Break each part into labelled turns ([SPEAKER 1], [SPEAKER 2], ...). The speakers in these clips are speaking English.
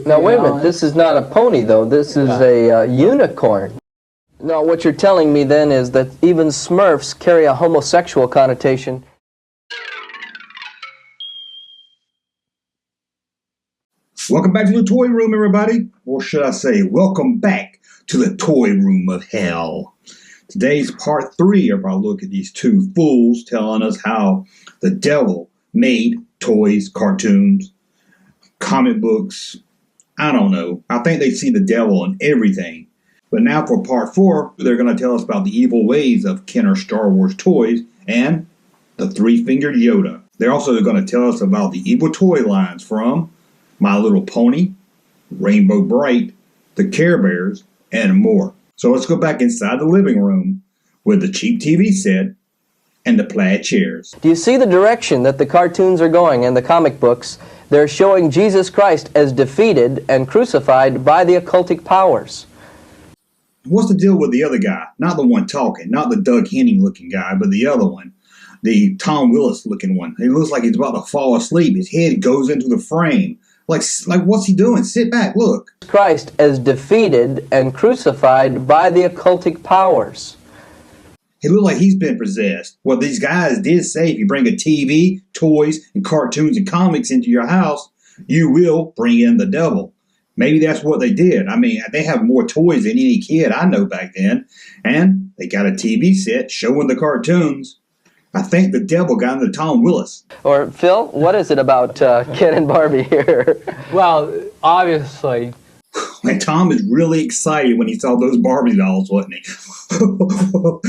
[SPEAKER 1] Now wait a minute, this is not a pony though, this is a unicorn. Now what you're telling me then is that even Smurfs carry a homosexual connotation.
[SPEAKER 2] Welcome back to the toy room, everybody. Or should I say, welcome back to the toy room of hell. Today's part 3 of our look at these two fools telling us how the devil made toys, cartoons, comic books. I don't know. I think they see the devil in everything. But now for part 4, they're going to tell us about the evil ways of Kenner Star Wars toys and the three-fingered Yoda. They're also going to tell us about the evil toy lines from My Little Pony, Rainbow Bright, the Care Bears, and more. So let's go back inside the living room with the cheap TV set and the plaid chairs.
[SPEAKER 1] Do you see the direction that the cartoons are going and the comic books? They're showing Jesus Christ as defeated and crucified by the occultic powers.
[SPEAKER 2] What's the deal with the other guy? Not the one talking, not the Doug Henning looking guy, but the other one. The Tom Willis looking one. He looks like he's about to fall asleep. His head goes into the frame. Like what's he doing? Sit back, look.
[SPEAKER 1] Christ as defeated and crucified by the occultic powers.
[SPEAKER 2] He looked like he's been possessed. Well, these guys did say if you bring a TV, toys, and cartoons and comics into your house, you will bring in the devil. Maybe that's what they did. I mean, they have more toys than any kid I know back then. And they got a TV set showing the cartoons. I think the devil got into Tom Willis.
[SPEAKER 1] Or, Phil, what is it about Ken and Barbie here?
[SPEAKER 3] Well, obviously.
[SPEAKER 2] And Tom is really excited when he saw those Barbie dolls, wasn't he?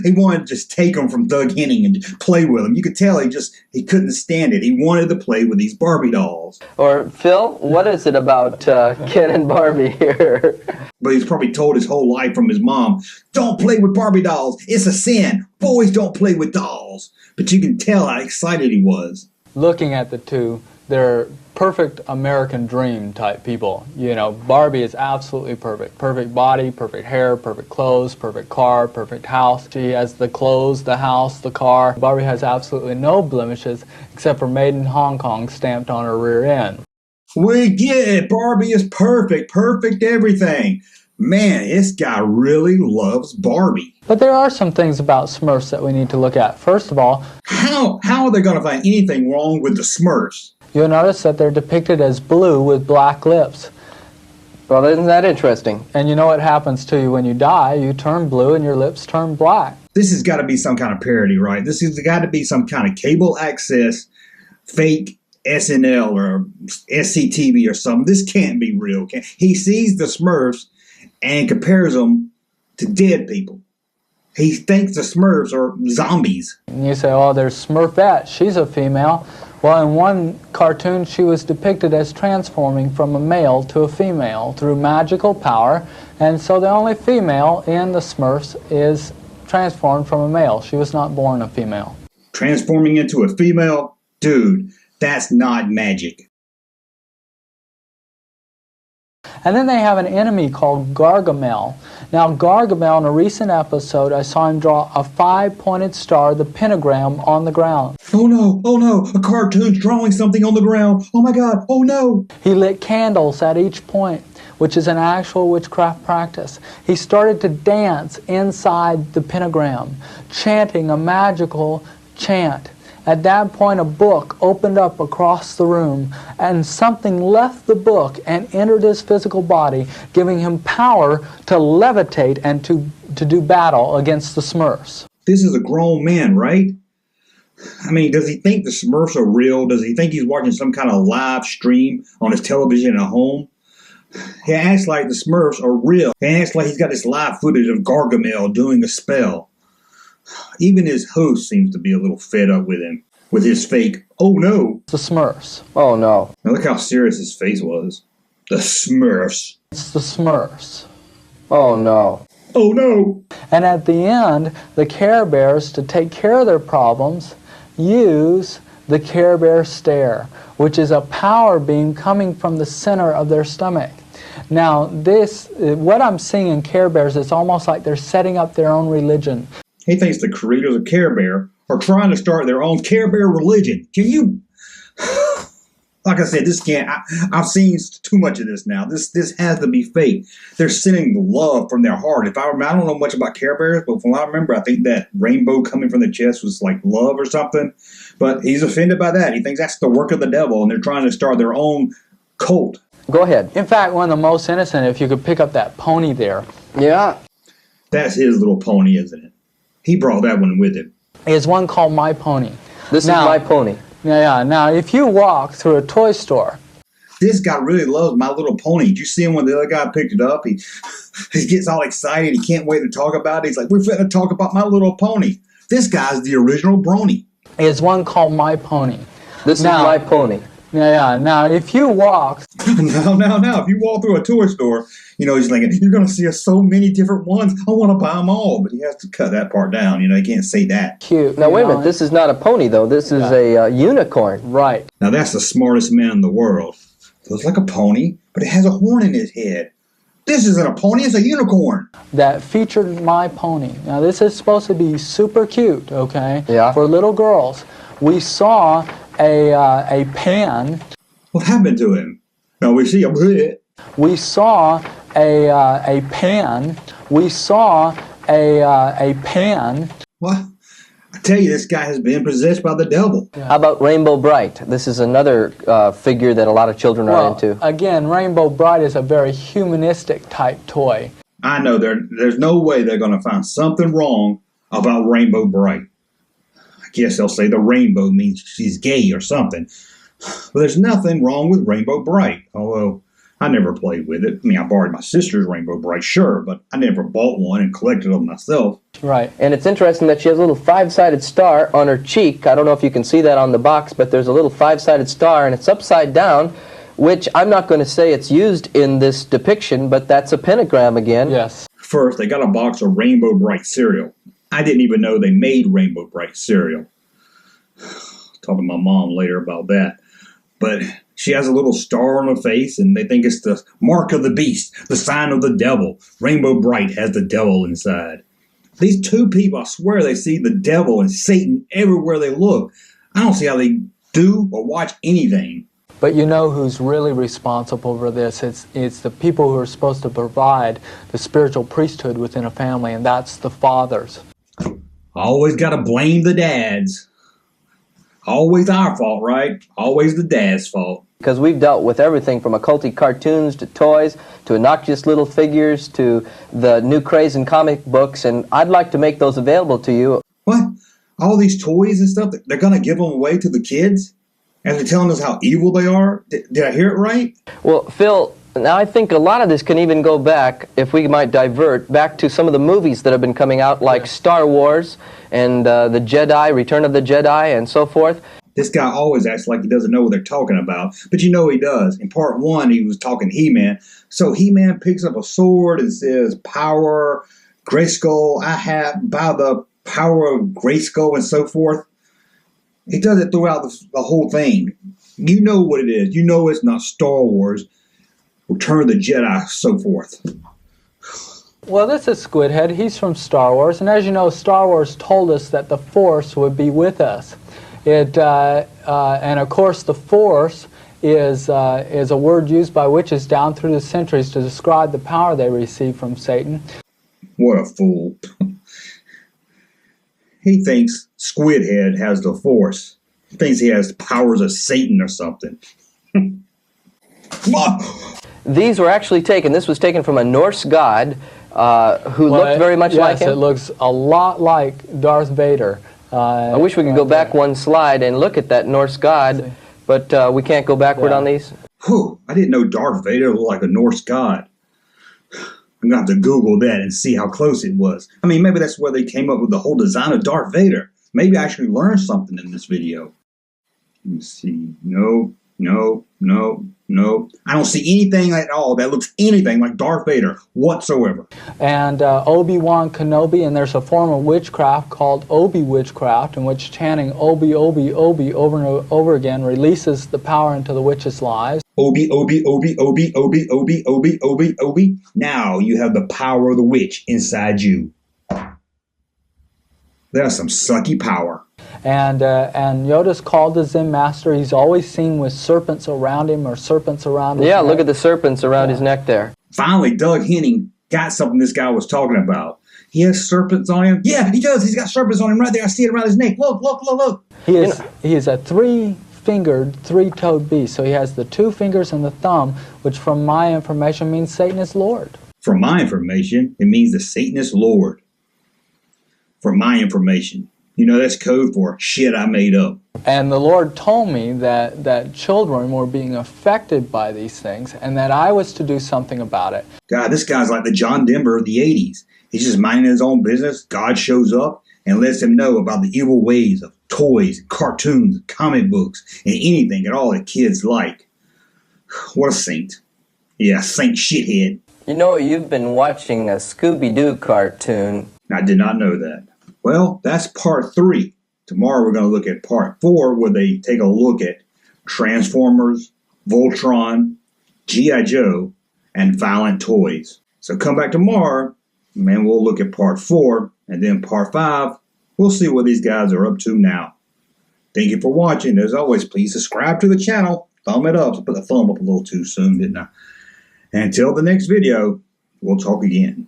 [SPEAKER 2] He wanted to just take them from Doug Henning and play with them. You could tell he couldn't stand it. He wanted to play with these Barbie dolls.
[SPEAKER 1] Or, Phil, what is it about Ken and Barbie here?
[SPEAKER 2] But he's probably told his whole life from his mom, don't play with Barbie dolls. It's a sin. Boys don't play with dolls. But you can tell how excited he was.
[SPEAKER 3] Looking at the two, they're perfect American dream type people. You know, Barbie is absolutely perfect. Perfect body, perfect hair, perfect clothes, perfect car, perfect house. She has the clothes, the house, the car. Barbie has absolutely no blemishes except for Made in Hong Kong stamped on her rear end.
[SPEAKER 2] We get it. Barbie is perfect. Perfect everything. Man, this guy really loves Barbie.
[SPEAKER 3] But there are some things about Smurfs that we need to look at. First of all,
[SPEAKER 2] how are they going to find anything wrong with the Smurfs?
[SPEAKER 3] You'll notice that they're depicted as blue with black lips.
[SPEAKER 1] Well, isn't that interesting?
[SPEAKER 3] And you know what happens to you when you die? You turn blue and your lips turn black.
[SPEAKER 2] This has got to be some kind of parody, right? This has got to be some kind of cable access, fake SNL or SCTV or something. This can't be real. He sees the Smurfs and compares them to dead people. He thinks the Smurfs are zombies.
[SPEAKER 3] And you say, oh, there's Smurfette. She's a female. Well, in one cartoon, she was depicted as transforming from a male to a female through magical power. And so the only female in the Smurfs is transformed from a male. She was not born a female.
[SPEAKER 2] Transforming into a female? Dude, that's not magic.
[SPEAKER 3] And then they have an enemy called Gargamel. Now, Gargamel, in a recent episode, I saw him draw a 5-pointed star, the pentagram, on the ground.
[SPEAKER 2] Oh no, a cartoon's drawing something on the ground. Oh my God, oh no.
[SPEAKER 3] He lit candles at each point, which is an actual witchcraft practice. He started to dance inside the pentagram, chanting a magical chant. At that point, a book opened up across the room, and something left the book and entered his physical body, giving him power to levitate and to do battle against the Smurfs.
[SPEAKER 2] This is a grown man, right? I mean, does he think the Smurfs are real? Does he think he's watching some kind of live stream on his television at home? He acts like the Smurfs are real. He acts like he's got this live footage of Gargamel doing a spell. Even his host seems to be a little fed up with him, with his fake, oh no.
[SPEAKER 3] The Smurfs.
[SPEAKER 1] Oh no.
[SPEAKER 2] Now look how serious his face was. The Smurfs.
[SPEAKER 3] It's the Smurfs.
[SPEAKER 1] Oh no.
[SPEAKER 2] Oh no.
[SPEAKER 3] And at the end, the Care Bears, to take care of their problems, use the Care Bear stare, which is a power beam coming from the center of their stomach. Now, what I'm seeing in Care Bears, it's almost like they're setting up their own religion.
[SPEAKER 2] He thinks the creators of Care Bear are trying to start their own Care Bear religion. Can you... Like I said, this can't. I've seen too much of this now. This has to be fake. They're sending love from their heart. If I remember, I don't know much about Care Bears, but from what I remember, I think that rainbow coming from the chest was like love or something. But he's offended by that. He thinks that's the work of the devil, and they're trying to start their own cult.
[SPEAKER 1] Go ahead.
[SPEAKER 3] In fact, one of the most innocent, if you could pick up that pony there.
[SPEAKER 1] Yeah.
[SPEAKER 2] That's his little pony, isn't it? He brought that one with him.
[SPEAKER 3] Is one called My Pony.
[SPEAKER 1] This is My Pony.
[SPEAKER 3] Yeah. Now, if you walk through a toy store.
[SPEAKER 2] This guy really loves My Little Pony. Did you see him when the other guy picked it up? He gets all excited. He can't wait to talk about it. He's like, we're finna talk about My Little Pony. This guy's the original brony.
[SPEAKER 3] Is one called My Pony.
[SPEAKER 1] This is My Pony.
[SPEAKER 3] Yeah. Now, if you walk.
[SPEAKER 2] Now, if you walk through a toy store, you know, he's like, you're going to see so many different ones. I want to buy them all. But he has to cut that part down. You know, he can't say that.
[SPEAKER 3] Cute.
[SPEAKER 1] Now, wait a minute. This is not a pony, though. This is a unicorn.
[SPEAKER 3] Right.
[SPEAKER 2] Now, that's the smartest man in the world. Looks like a pony, but it has a horn in his head. This isn't a pony. It's a unicorn.
[SPEAKER 3] That featured My Pony. Now, this is supposed to be super cute, okay?
[SPEAKER 1] Yeah.
[SPEAKER 3] For little girls. We saw a pan.
[SPEAKER 2] What happened to him? Now, we see a bit.
[SPEAKER 3] We saw a pan. We saw a pan.
[SPEAKER 2] What? I tell you, this guy has been possessed by the devil.
[SPEAKER 1] How about Rainbow Bright? This is another figure that a lot of children are into.
[SPEAKER 3] Again, Rainbow Bright is a very humanistic type toy.
[SPEAKER 2] I know there's no way they're going to find something wrong about Rainbow Bright. I guess they'll say the rainbow means she's gay or something. But there's nothing wrong with Rainbow Bright, although I never played with it. I mean, I borrowed my sister's Rainbow Bright, sure, but I never bought one and collected them myself.
[SPEAKER 3] Right.
[SPEAKER 1] And it's interesting that she has a little five-sided star on her cheek. I don't know if you can see that on the box, but there's a little five-sided star, and it's upside down, which I'm not going to say it's used in this depiction, but that's a pentagram again.
[SPEAKER 3] Yes.
[SPEAKER 2] First, they got a box of Rainbow Bright cereal. I didn't even know they made Rainbow Bright cereal. Talk to my mom later about that. But she has a little star on her face, and they think it's the mark of the beast, the sign of the devil. Rainbow Bright has the devil inside. These two people, I swear they see the devil and Satan everywhere they look. I don't see how they do or watch anything.
[SPEAKER 3] But you know who's really responsible for this? It's the people who are supposed to provide the spiritual priesthood within a family, and that's the fathers.
[SPEAKER 2] Always got to blame the dads. Always our fault, right? Always the dad's fault.
[SPEAKER 1] Because we've dealt with everything from occulty cartoons to toys to innocuous little figures to the new craze in comic books, and I'd like to make those available to you.
[SPEAKER 2] What? All these toys and stuff, they're going to give them away to the kids? And they're telling us how evil they are? Did I hear it right?
[SPEAKER 1] Well, Phil, now I think a lot of this can even go back, if we might divert, back to some of the movies that have been coming out, like Star Wars and the Jedi, Return of the Jedi, and so forth.
[SPEAKER 2] This guy always acts like he doesn't know what they're talking about, but you know he does. In part one, he was talking He-Man. So He-Man picks up a sword and says, power, Grayskull, I have, by the power of Grayskull and so forth. He does it throughout the whole thing. You know what it is. You know it's not Star Wars, Return of the Jedi, so forth.
[SPEAKER 3] Well, this is Squidhead. He's from Star Wars, and as you know, Star Wars told us that the Force would be with us. And of course, the Force is a word used by witches down through the centuries to describe the power they receive from Satan.
[SPEAKER 2] What a fool. He thinks Squidhead has the Force. He thinks he has powers of Satan or something.
[SPEAKER 1] These were actually taken, this was taken from a Norse god who looked very much like him.
[SPEAKER 3] Yes, it looks a lot like Darth Vader.
[SPEAKER 1] I wish we could go back one slide and look at that Norse god, but we can't go backward on these.
[SPEAKER 2] Whew, I didn't know Darth Vader looked like a Norse god. I'm going to have to Google that and see how close it was. I mean, maybe that's where they came up with the whole design of Darth Vader. Maybe I actually learned something in this video. Let me see. No. I don't see anything at all that looks anything like Darth Vader whatsoever.
[SPEAKER 3] And Obi-Wan Kenobi, and there's a form of witchcraft called Obi witchcraft, in which chanting Obi, Obi, Obi over and over again releases the power into the witch's lives.
[SPEAKER 2] Obi, Obi, Obi, Obi, Obi, Obi, Obi, Obi, Obi. Now you have the power of the witch inside you. That's some sucky power.
[SPEAKER 3] And Yoda's called the Zen master. He's always seen with serpents around him or serpents around his
[SPEAKER 1] Yeah,
[SPEAKER 3] neck.
[SPEAKER 1] look at the serpents around his neck there.
[SPEAKER 2] Finally, Doug Henning got something this guy was talking about. He has serpents on him. Yeah, he does. He's got serpents on him right there. I see it around his neck. Look, look, look, look.
[SPEAKER 3] He is a three-fingered, three-toed beast. So he has the 2 fingers and the thumb, which from my information means Satan is Lord.
[SPEAKER 2] From my information, it means the Satan is Lord. From my information. You know, that's code for shit I made up.
[SPEAKER 3] And the Lord told me that children were being affected by these things and that I was to do something about it.
[SPEAKER 2] God, this guy's like the John Denver of the 80s. He's just minding his own business. God shows up and lets him know about the evil ways of toys, cartoons, comic books, and anything at all that kids like. What a saint. Yeah, saint shithead.
[SPEAKER 1] You know, you've been watching a Scooby-Doo cartoon.
[SPEAKER 2] I did not know that. Well, that's part 3. Tomorrow we're going to look at part 4, where they take a look at Transformers, Voltron, G.I. Joe, and violent toys. So come back tomorrow, and we'll look at part 4, and then part 5, we'll see what these guys are up to now. Thank you for watching. As always, please subscribe to the channel. Thumb it up. I put the thumb up a little too soon, didn't I? And until the next video, we'll talk again.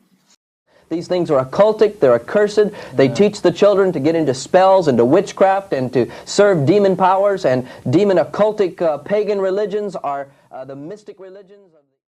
[SPEAKER 1] These things are occultic, they're accursed. They teach the children to get into spells, into witchcraft, and to serve demon powers. And demon occultic pagan religions are the mystic religions.